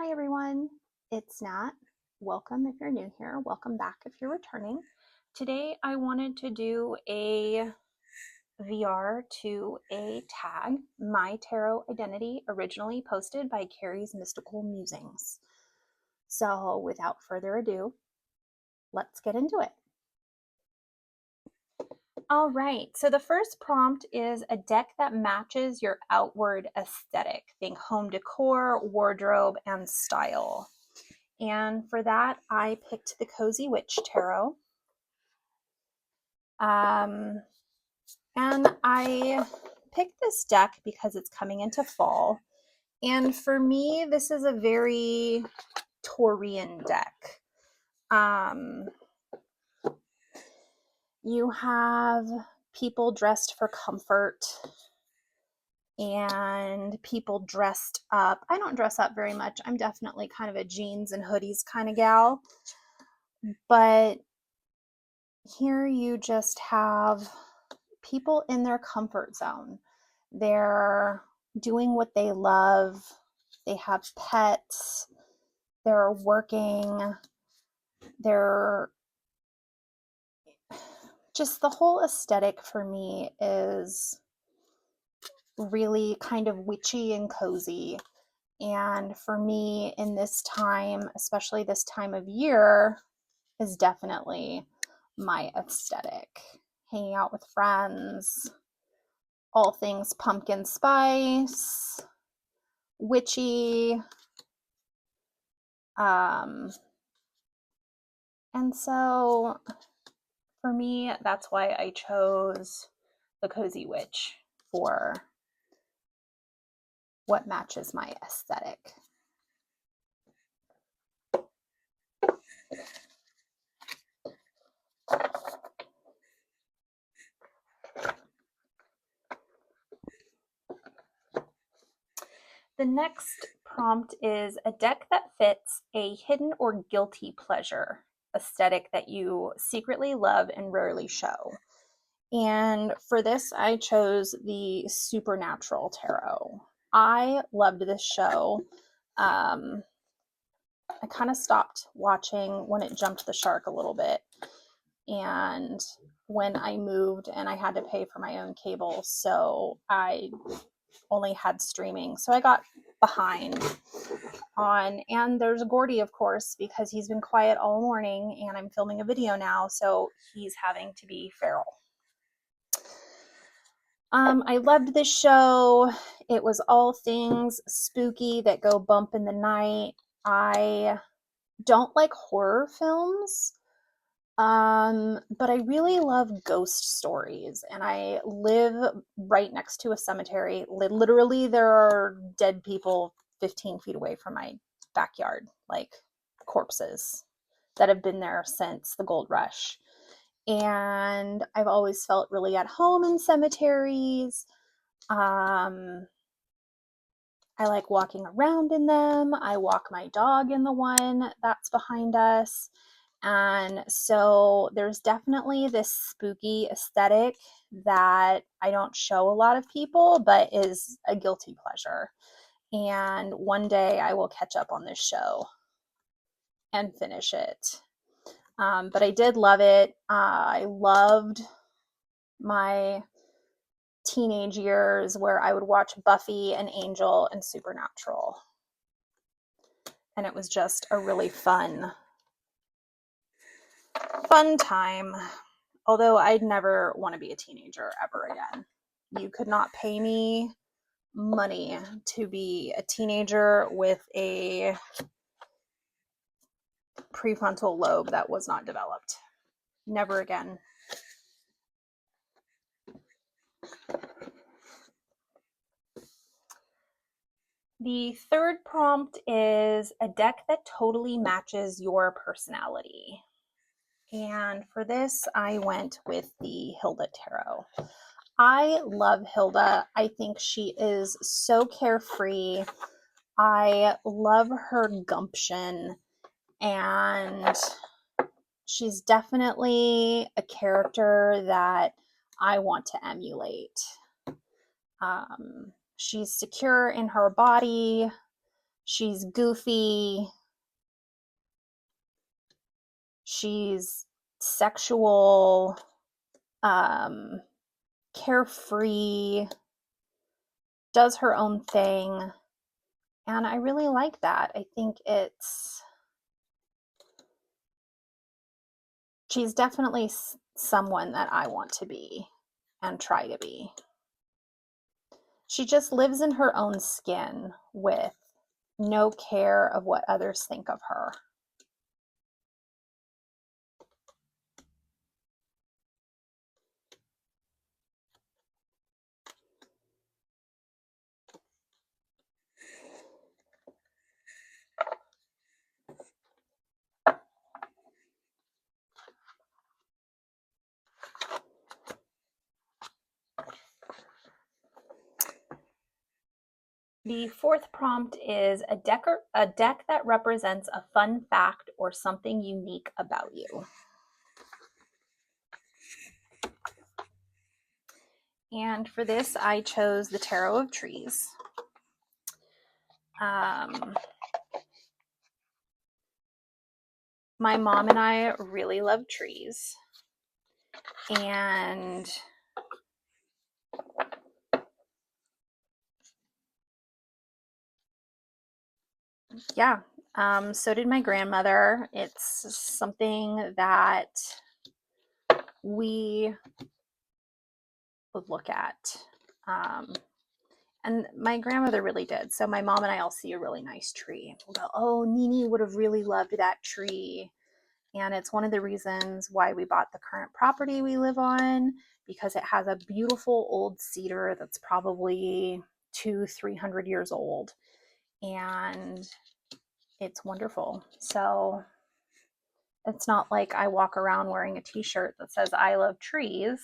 Hi everyone, it's Nat. Welcome if you're new here. Welcome back if you're returning. Today I wanted to do a VR to a tag, My Tarot Identity, originally posted by Carrie's Mystical Musings. So without further ado, let's get into it. All right, so the first prompt is a deck that matches your outward aesthetic. Think home decor, wardrobe, and style. And for that, I picked the Cozy Witch Tarot. And I picked this deck because it's coming into fall. And for me, this is a very Taurian deck. You have people dressed for comfort and people dressed up. I don't dress up very much. I'm definitely kind of a jeans and hoodies kind of gal. But here you just have people in their comfort zone. They're doing what they love. They have pets. They're working. They're just, the whole aesthetic for me is really kind of witchy and cozy. And for me in this time, especially this time of year, is definitely my aesthetic. Hanging out with friends, all things pumpkin spice, witchy. And so for me, that's why I chose the Cozy Witch for what matches my aesthetic. The next prompt is a deck that fits a hidden or guilty pleasure aesthetic that you secretly love and rarely show. And for this, I chose the Supernatural Tarot. I loved this show. I kind of stopped watching when it jumped the shark a little bit. And when I moved and I had to pay for my own cable, so I only had streaming. So I got behind on, and there's Gordy, of course, because he's been quiet all morning and I'm filming a video now, so he's having to be feral. I loved this show. It was all things spooky that go bump in the night. I don't like horror films, but I really love ghost stories, and I live right next to a cemetery. Literally, there are dead people 15 feet away from my backyard, like corpses that have been there since the gold rush. And I've always felt really at home in cemeteries. I like walking around in them. I walk my dog in the one that's behind us. And so there's definitely this spooky aesthetic that I don't show a lot of people, but is a guilty pleasure. And one day I will catch up on this show and finish it. But I did love it. I loved my teenage years where I would watch Buffy and Angel and Supernatural. And it was just a really fun time. Although I'd never want to be a teenager ever again. You could not pay me money to be a teenager with a prefrontal lobe that was not developed. Never again. The third prompt is a deck that totally matches your personality. And for this, I went with the Hilda Tarot. I love Hilda. I think she is so carefree. I love her gumption, and she's definitely a character that I want to emulate. She's secure in her body. She's goofy. She's sexual, carefree, does her own thing. And I really like that. I think she's definitely someone that I want to be and try to be. She just lives in her own skin with no care of what others think of her. The fourth prompt is a deck that represents a fun fact or something unique about you. And for this, I chose the Tarot of Trees. My mom and I really love trees. And yeah, so did my grandmother. It's something that we would look at. And my grandmother really did. So my mom and I all see a really nice tree. We'll go, oh, Nini would have really loved that tree. And it's one of the reasons why we bought the current property we live on, because it has a beautiful old cedar that's probably 200-300 years old. And it's wonderful. So it's not like I walk around wearing a t-shirt that says I love trees.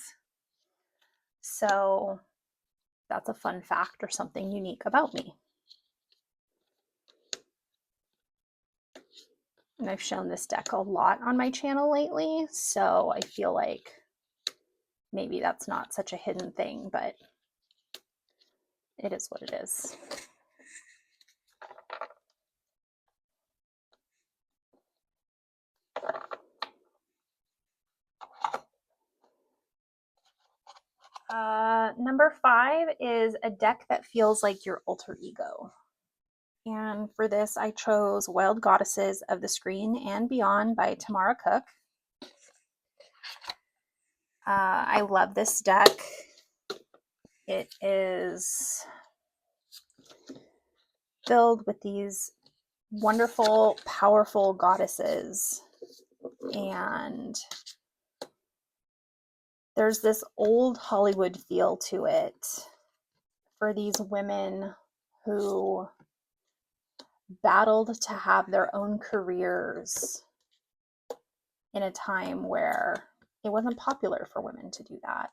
So that's a fun fact or something unique about me. And I've shown this deck a lot on my channel lately, so I feel like maybe that's not such a hidden thing, but it is what it is. Number 5 is a deck that feels like your alter ego. And for this, I chose Wild Goddesses of the Screen and Beyond by Tamara Cook. I love this deck. It is filled with these wonderful, powerful goddesses. And there's this old Hollywood feel to it for these women who battled to have their own careers in a time where it wasn't popular for women to do that.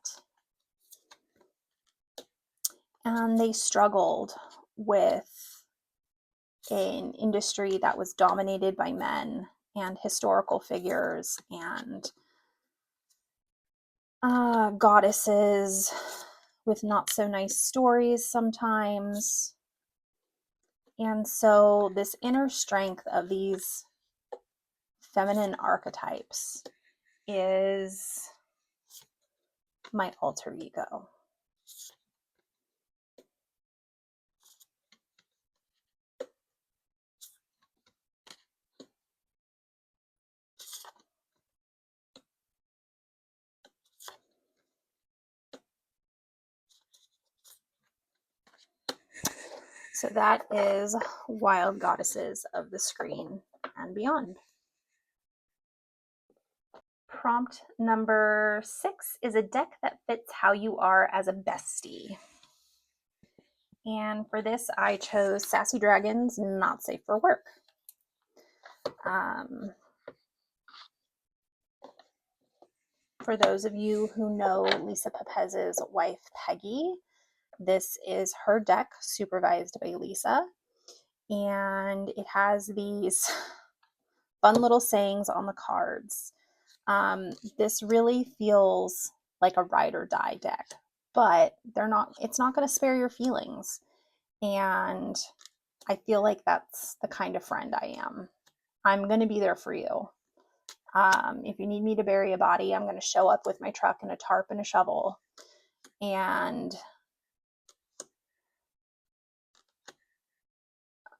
And they struggled with an industry that was dominated by men and historical figures and goddesses with not so nice stories sometimes. And so this inner strength of these feminine archetypes is my alter ego. So that is Wild Goddesses of the Screen and Beyond. Prompt number 6 is a deck that fits how you are as a bestie. And for this, I chose Sassy Dragons, Not Safe for Work. For those of you who know Lisa Pepez's wife, Peggy, this is her deck supervised by Lisa. And it has these fun little sayings on the cards. This really feels like a ride or die deck, but it's not going to spare your feelings. And I feel like that's the kind of friend I am. I'm going to be there for you. If you need me to bury a body, I'm going to show up with my truck and a tarp and a shovel.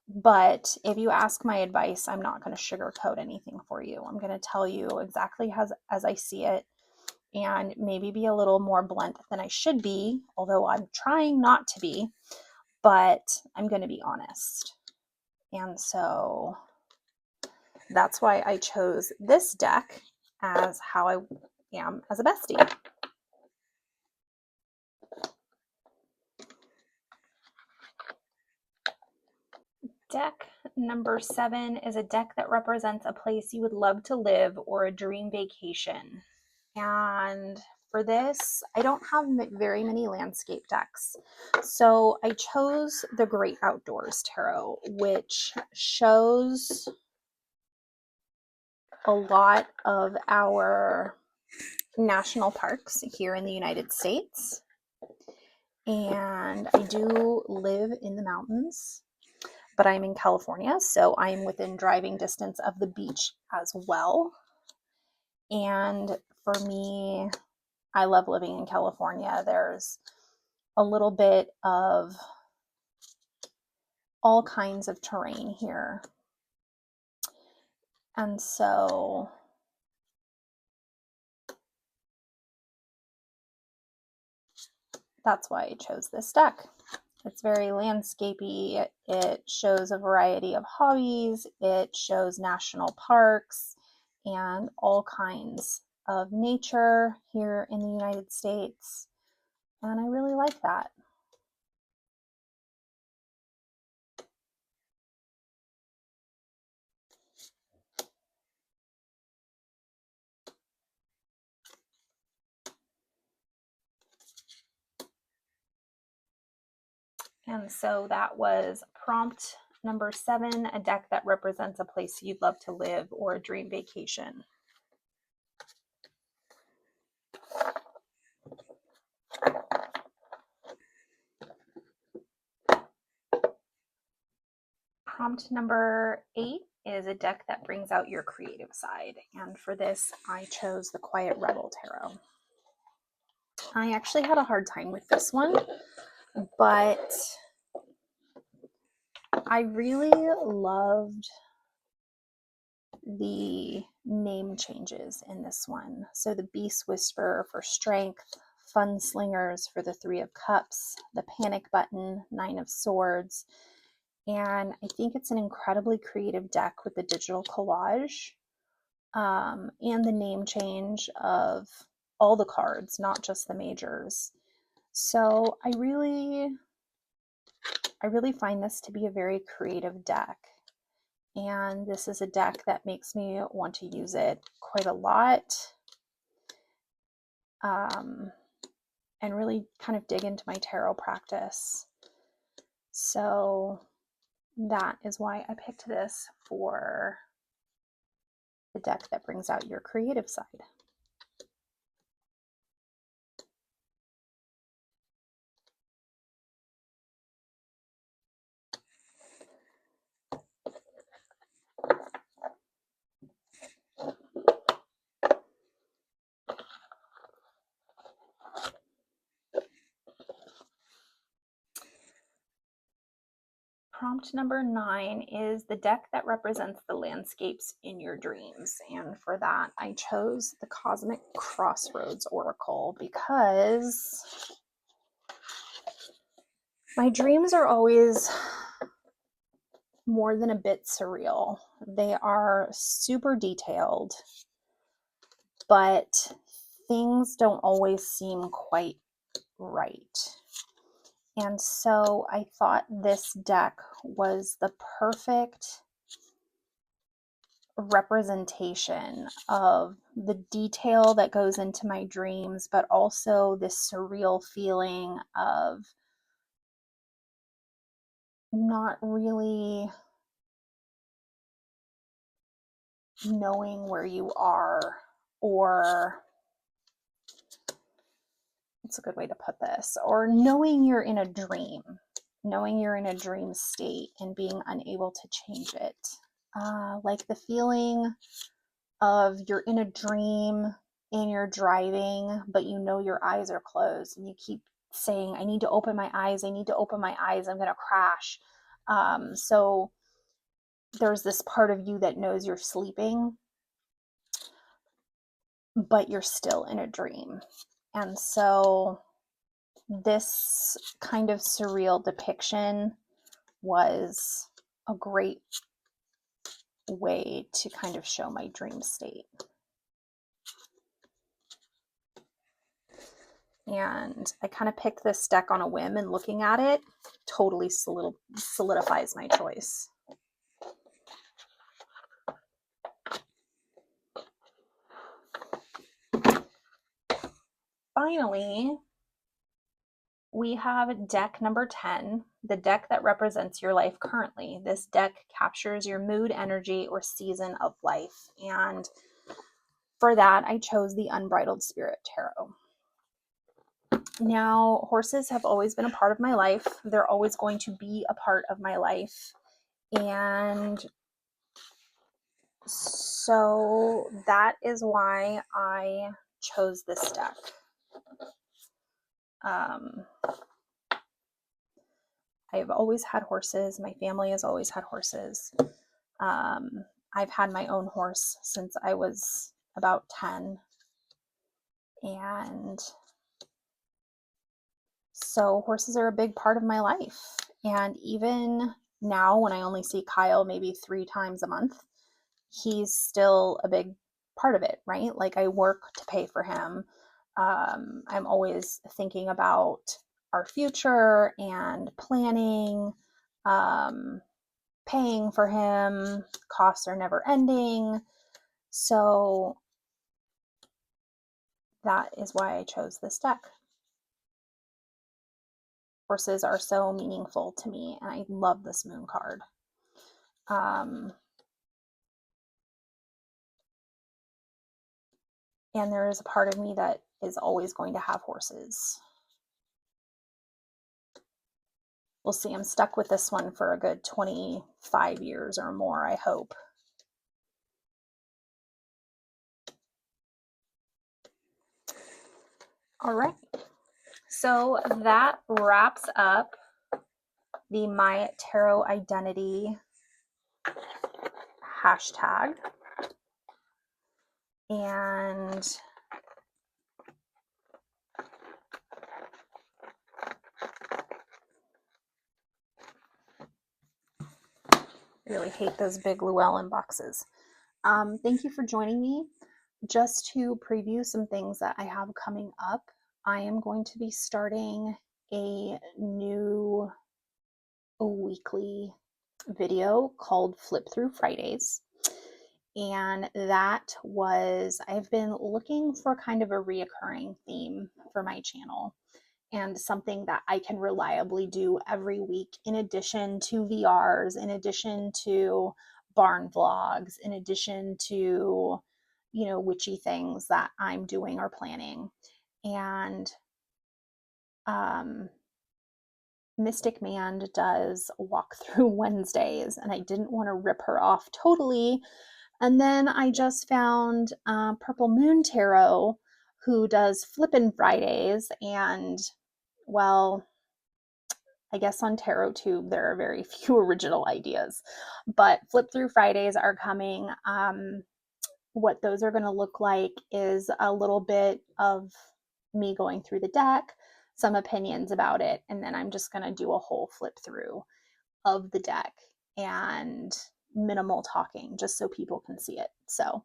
But if you ask my advice, I'm not going to sugarcoat anything for you. I'm going to tell you exactly as I see it, and maybe be a little more blunt than I should be, although I'm trying not to be, but I'm going to be honest. And so that's why I chose this deck as how I am as a bestie. Deck number 7 is a deck that represents a place you would love to live or a dream vacation. And for this, I don't have very many landscape decks. So I chose the Great Outdoors Tarot, which shows a lot of our national parks here in the United States. And I do live in the mountains, but I'm in California, so I'm within driving distance of the beach as well. And for me, I love living in California. There's a little bit of all kinds of terrain here. And so that's why I chose this deck. It's very landscapey. It shows a variety of hobbies. It shows national parks and all kinds of nature here in the United States. And I really like that. And so that was prompt number 7, a deck that represents a place you'd love to live or a dream vacation. Prompt number 8 is a deck that brings out your creative side. And for this, I chose the Quiet Rebel Tarot. I actually had a hard time with this one, but I really loved the name changes in this one. So the Beast Whisperer for strength, Fun Slingers for the 3 of Cups, the Panic Button, 9 of Swords. And I think it's an incredibly creative deck with the digital collage and the name change of all the cards, not just the majors. So I really find this to be a very creative deck. And this is a deck that makes me want to use it quite a lot and really kind of dig into my tarot practice. So that is why I picked this for the deck that brings out your creative side. Prompt number 9 is the deck that represents the landscapes in your dreams. And for that, I chose the Cosmic Crossroads Oracle because my dreams are always more than a bit surreal. They are super detailed, but things don't always seem quite right. And so I thought this deck was the perfect representation of the detail that goes into my dreams, but also this surreal feeling of not really knowing where you are, or it's a good way to put this, or knowing you're in a dream. knowing you're in a dream state and being unable to change it. Like the feeling of you're in a dream and you're driving, but you know your eyes are closed and you keep saying, I need to open my eyes. I need to open my eyes. I'm going to crash. So there's this part of you that knows you're sleeping, but you're still in a dream. And so this kind of surreal depiction was a great way to kind of show my dream state. And I kind of picked this deck on a whim, and looking at it totally solidifies my choice. Finally, we have deck number 10, the deck that represents your life currently. This deck captures your mood, energy, or season of life. And for that, I chose the Unbridled Spirit Tarot. Now, horses have always been a part of my life. They're always going to be a part of my life. And so that is why I chose this deck. I've always had horses. My family has always had horses. I've had my own horse since I was about 10. And so horses are a big part of my life. And even now, when I only see Kyle maybe 3 times a month, he's still a big part of it, right? Like I work to pay for him. I'm always thinking about our future and planning, paying for him. Costs are never ending. So that is why I chose this deck. Horses are so meaningful to me, and I love this moon card. And there is a part of me that is always going to have horses. We'll see. I'm stuck with this one for a good 25 years or more, I hope. All right. So that wraps up the My Tarot Identity hashtag. And I really hate those big Llewellyn boxes. Thank you for joining me. Just to preview some things that I have coming up, I am going to be starting a new weekly video called Flip Through Fridays. And that was, I've been looking for kind of a reoccurring theme for my channel and something that I can reliably do every week, in addition to VRs, in addition to barn vlogs, in addition to, you know, witchy things that I'm doing or planning. And Mystic Mand does walkthrough Wednesdays, and I didn't want to rip her off totally. And then I just found Purple Moon Tarot, who does Flippin' Fridays. And, well, I guess on TarotTube there are very few original ideas, but Flip Through Fridays are coming. What those are going to look like is a little bit of me going through the deck, some opinions about it, and then I'm just going to do a whole flip through of the deck and minimal talking just so people can see it. So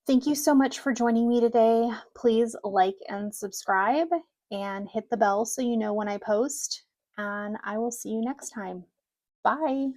thank you so much for joining me today. Please like and subscribe and hit the bell so you know when I post, and I will see you next time. Bye.